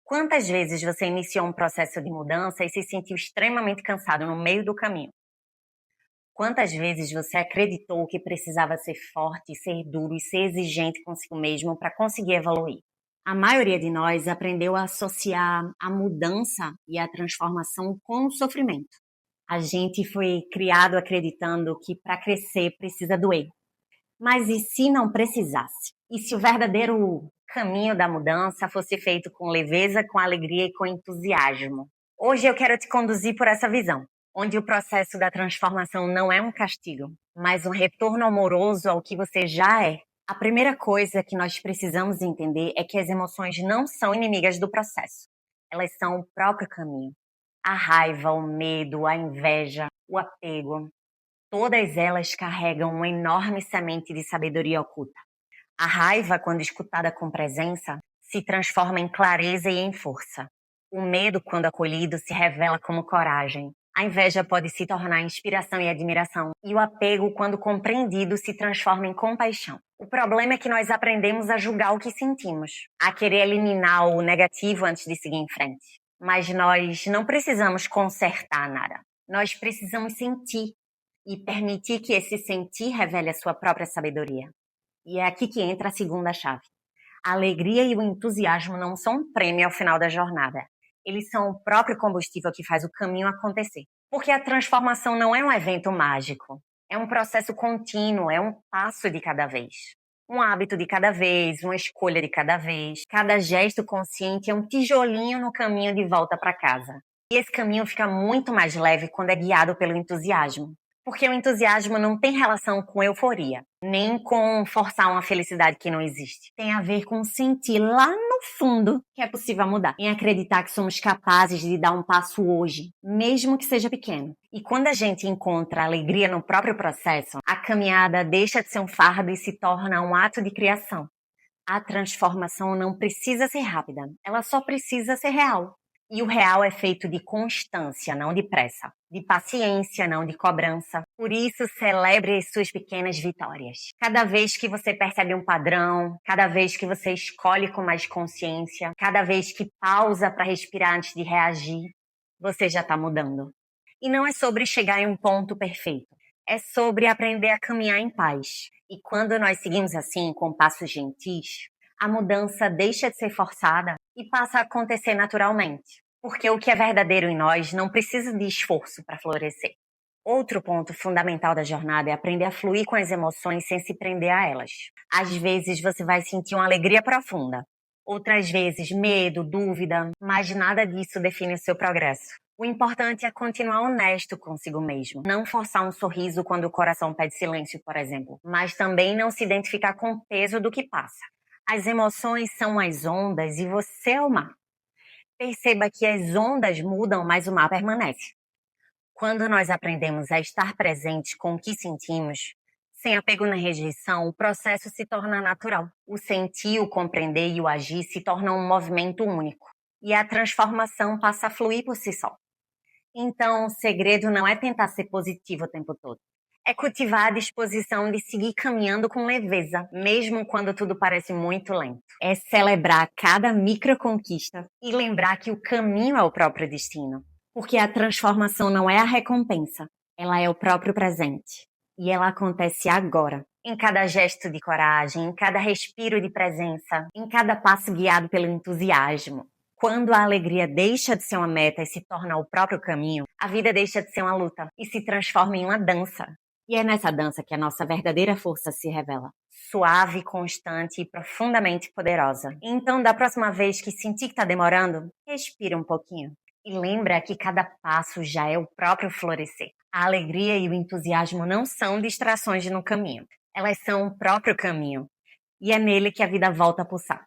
Quantas vezes você iniciou um processo de mudança e se sentiu extremamente cansado no meio do caminho? Quantas vezes você acreditou que precisava ser forte, ser duro e ser exigente consigo mesmo para conseguir evoluir? A maioria de nós aprendeu a associar a mudança e a transformação com o sofrimento. A gente foi criado acreditando que para crescer precisa doer. Mas e se não precisasse? E se o verdadeiro caminho da mudança fosse feito com leveza, com alegria e com entusiasmo? Hoje eu quero te conduzir por essa visão, onde o processo da transformação não é um castigo, mas um retorno amoroso ao que você já é. A primeira coisa que nós precisamos entender é que as emoções não são inimigas do processo. Elas são o próprio caminho. A raiva, o medo, a inveja, o apego, todas elas carregam uma enorme semente de sabedoria oculta. A raiva, quando escutada com presença, se transforma em clareza e em força. O medo, quando acolhido, se revela como coragem. A inveja pode se tornar inspiração e admiração. E o apego, quando compreendido, se transforma em compaixão. O problema é que nós aprendemos a julgar o que sentimos, a querer eliminar o negativo antes de seguir em frente. Mas nós não precisamos consertar nada. Nós precisamos sentir e permitir que esse sentir revele a sua própria sabedoria. E é aqui que entra a segunda chave. A alegria e o entusiasmo não são um prêmio ao final da jornada. Eles são o próprio combustível que faz o caminho acontecer. Porque a transformação não é um evento mágico. É um processo contínuo, é um passo de cada vez. Um hábito de cada vez, uma escolha de cada vez. Cada gesto consciente é um tijolinho no caminho de volta para casa. E esse caminho fica muito mais leve quando é guiado pelo entusiasmo. Porque o entusiasmo não tem relação com euforia, nem com forçar uma felicidade que não existe. Tem a ver com sentir lá no fundo que é possível mudar, em acreditar que somos capazes de dar um passo hoje, mesmo que seja pequeno. E quando a gente encontra alegria no próprio processo, a caminhada deixa de ser um fardo e se torna um ato de criação. A transformação não precisa ser rápida, ela só precisa ser real. E o real é feito de constância, não de pressa. De paciência, não de cobrança. Por isso, celebre as suas pequenas vitórias. Cada vez que você percebe um padrão, cada vez que você escolhe com mais consciência, cada vez que pausa para respirar antes de reagir, você já está mudando. E não é sobre chegar em um ponto perfeito. É sobre aprender a caminhar em paz. E quando nós seguimos assim, com passos gentis, a mudança deixa de ser forçada e passa a acontecer naturalmente. Porque o que é verdadeiro em nós não precisa de esforço para florescer. Outro ponto fundamental da jornada é aprender a fluir com as emoções sem se prender a elas. Às vezes você vai sentir uma alegria profunda. Outras vezes medo, dúvida, mas nada disso define o seu progresso. O importante é continuar honesto consigo mesmo. Não forçar um sorriso quando o coração pede silêncio, por exemplo. Mas também não se identificar com o peso do que passa. As emoções são as ondas e você é o mar. Perceba que as ondas mudam, mas o mar permanece. Quando nós aprendemos a estar presente com o que sentimos, sem apego na rejeição, o processo se torna natural. O sentir, o compreender e o agir se tornam um movimento único. E a transformação passa a fluir por si só. Então, o segredo não é tentar ser positivo o tempo todo. É cultivar a disposição de seguir caminhando com leveza, mesmo quando tudo parece muito lento. É celebrar cada microconquista e lembrar que o caminho é o próprio destino. Porque a transformação não é a recompensa, ela é o próprio presente. E ela acontece agora, em cada gesto de coragem, em cada respiro de presença, em cada passo guiado pelo entusiasmo. Quando a alegria deixa de ser uma meta e se torna o próprio caminho, a vida deixa de ser uma luta e se transforma em uma dança. E é nessa dança que a nossa verdadeira força se revela. Suave, constante e profundamente poderosa. Então, da próxima vez que sentir que está demorando, respira um pouquinho. E lembra que cada passo já é o próprio florescer. A alegria e o entusiasmo não são distrações no caminho. Elas são o próprio caminho. E é nele que a vida volta a pulsar.